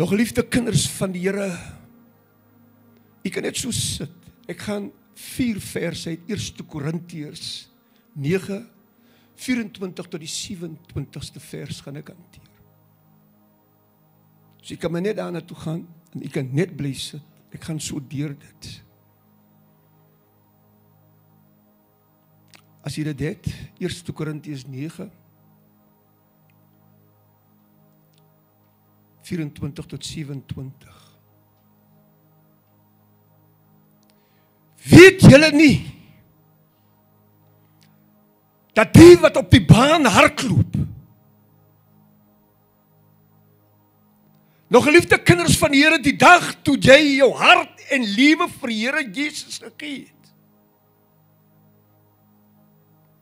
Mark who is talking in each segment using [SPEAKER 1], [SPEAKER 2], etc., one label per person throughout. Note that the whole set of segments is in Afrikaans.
[SPEAKER 1] Nog geliefde kinders van die Here, u kan net so sit. Ek gaan 4 verse uit 1 Korintiërs 9:24 tot die 27ste vers gaan ek hanteer. So ek kan maar net daarna toe gaan, en ek kan net bly sit. Ek gaan so deur dit. As jy dit het, 1 Korintiërs 9, 24 tot 27. Weet julle nie, dat die wat op die baan hardloop, nog geliefde kinders van die Here, die dag toe jy jou hart en liewe vir Here Jesus gegee het,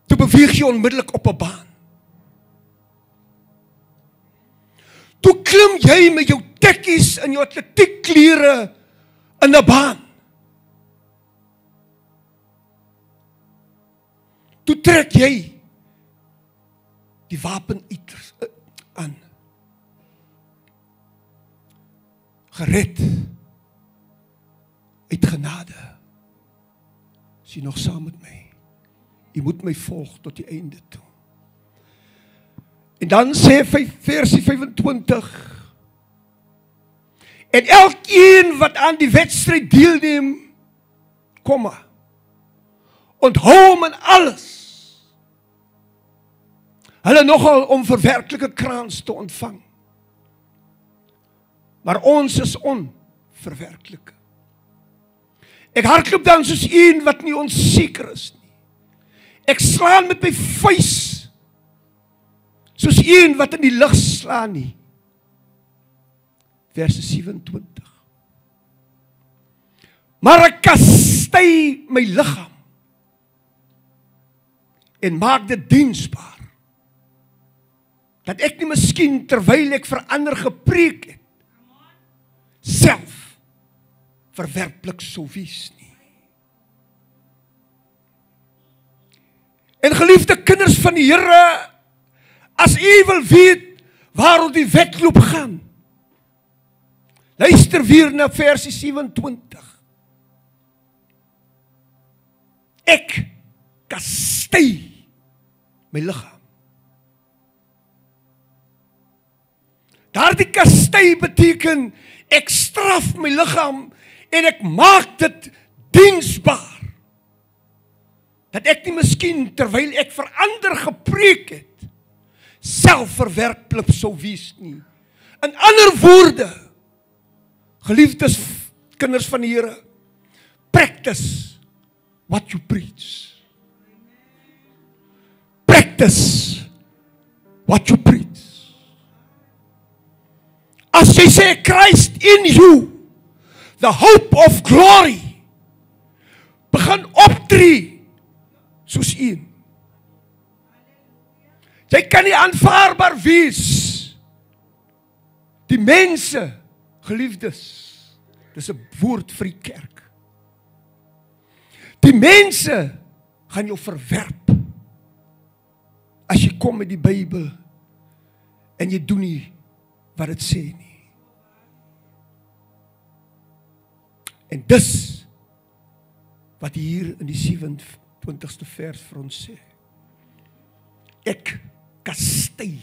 [SPEAKER 1] toe beweeg jy onmiddellik op 'n baan. Toe klim jy met jou tekkies en jou atletiekklere in 'n baan. Toe trek jy die wapen aan. Gered uit genade. Is jy nog saam met my? Jy moet my volg tot die einde toe. En dan sê versie 25. En elkeen wat aan die wedstryd deelneem, komma, onthou hom in alles. Hulle nogal om verwerklike kraans te ontvang. Maar ons is onverwerklike. Ek hardloop dan soos een wat nie onseker is nie. Ek slaan met my vuis, soos een wat in die lug slaan nie. Vers 27. Maar ek kastei my liggaam en maak dit diensbaar, dat ek nie miskien terwyl ek vir ander gepreek het, self verwerplik sou wees nie. En geliefde kinders van die Here, as u wil weet waaroor die wedloop gaan, luister weer na versie 27. Ek kastei my liggaam. Daardie kastei beteken, ek straf my liggaam en ek maak dit diensbaar. Dat ek nie miskien, terwyl ek vir ander gepreek het, self verwerplik sou wees nie. In ander woorde, geliefdes kinders van die Here, practice what you preach. Practice what you preach. As jy sê, Christ in you, the hope of glory, begin optree soos een. Jy kan nie aanvaarbaar wees. Die mense, geliefdes, dis 'n woord vir die kerk. Die mense gaan jou verwerp as jy kom met die Bybel en jy doen nie wat dit sê nie. En dis wat hier in die 27ste vers vir ons sê. Ek kastei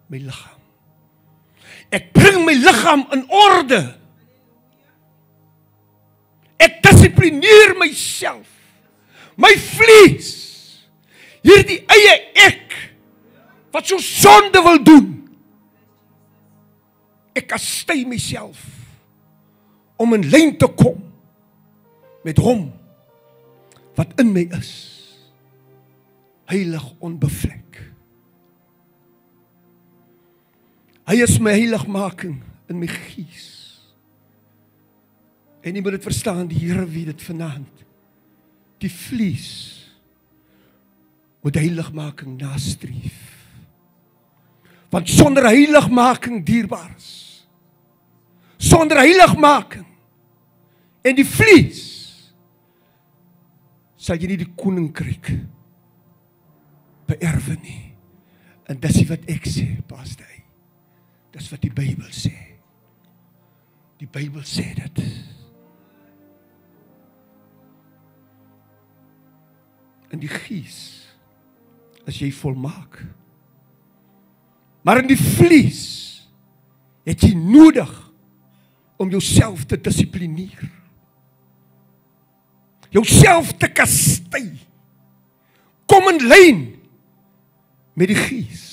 [SPEAKER 1] my liggaam. Ek bring my liggaam in orde. Ek dissiplineer myself. My vlees. Hierdie eie ek wat so sonde wil doen. Ek kastei myself om in lyn te kom met hom wat in my is. Heilig onbevlek. Hy is my heiligmaking in my gees. En jy moet dit verstaan, die Here weet dit vanaand. Die vlees moet heiligmaking nastreef. Want sonder heiligmaking dierbaar is. Sonder heiligmaking en die vlees sal jy nie die koninkryk beerwe nie. En dis wat ek sê, pastor. Dis wat die Bybel sê. Die Bybel sê dit. In die gees is jy volmaak. Maar in die vlees het jy nodig om jouself te dissiplineer. Jouself te kastei. Kom in lyn met die gees.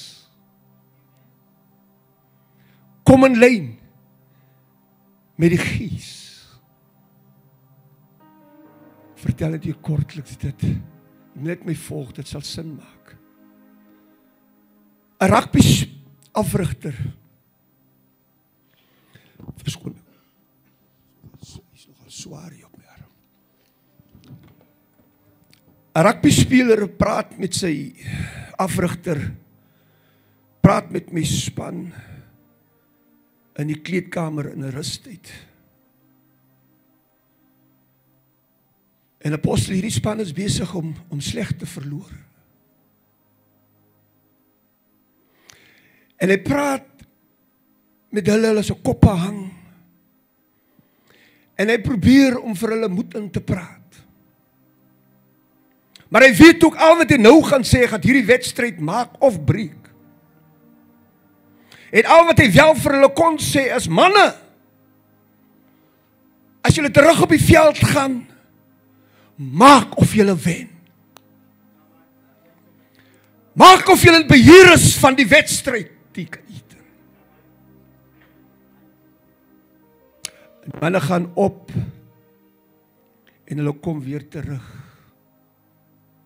[SPEAKER 1] Kom in lyn met die gees. Vertel dit hier kortliks dit. Net my volg, dit sal sin maak. 'n Rugby afrigter. Verskoon. Is nogal swaar hier op my arm. 'n Rugby speler praat met sy afrigter. Praat met my span in die kleedkamer in 'n rustyd. En apostel, hierdie span is besig om sleg te verloor. En hy praat met hulle se koppe hang. En hy probeer om vir hulle moed in te praat. Maar hy weet ook al wat hy nou gaan sê, gaan hierdie wedstryd maak of breek. En al wat hy wel vir hulle kon sê is, manne, as julle terug op die veld gaan, maak of julle wen. Maak of julle beheer is van die wedstryd. En manne gaan op en hulle kom weer terug.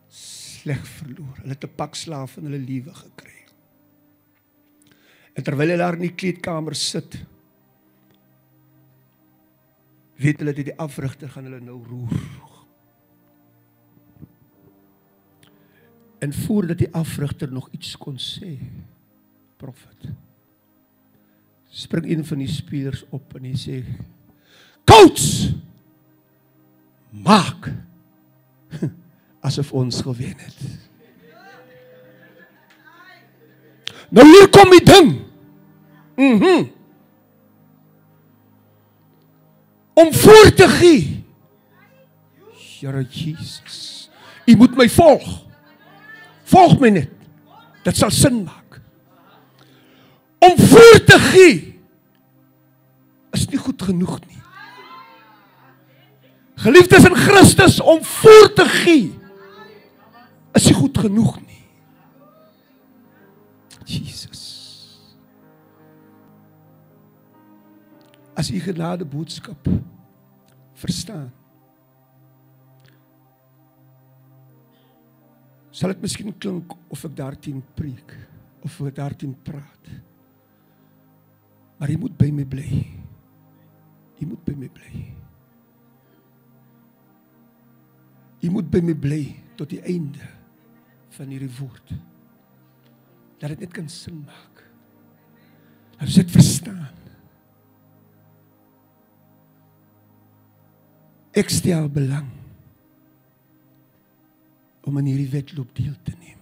[SPEAKER 1] Sleg verloor. Hulle het 'n pak slaaf in hulle liewe gekry. En terwyl hulle daar in die kleedkamer sit, weet hulle dat die afrigter gaan hulle nou roer. En voordat die afrigter nog iets kon sê, profet, spring een van die spelers op en hy sê, coach, maak asof ons gewen het. Nou hier kom die ding. Om voor te gee. Here Jesus, u moet my volg. Volg my net. Dit sal sin maak. Om voor te gee is nie goed genoeg nie. Geliefdes in Christus, om voor te gee is nie goed genoeg nie. Jesus. As u genade boodskap verstaan, sal dit miskien klink of ek daarteen preek, of ek daarteen praat. Maar jy moet by my bly. Jy moet by my bly. Jy moet by my bly tot die einde van hierdie woord. Dat dit net kan sin maak. Dat jy dit verstaan. Ek stel belang om in hierdie wedloop deel te neem.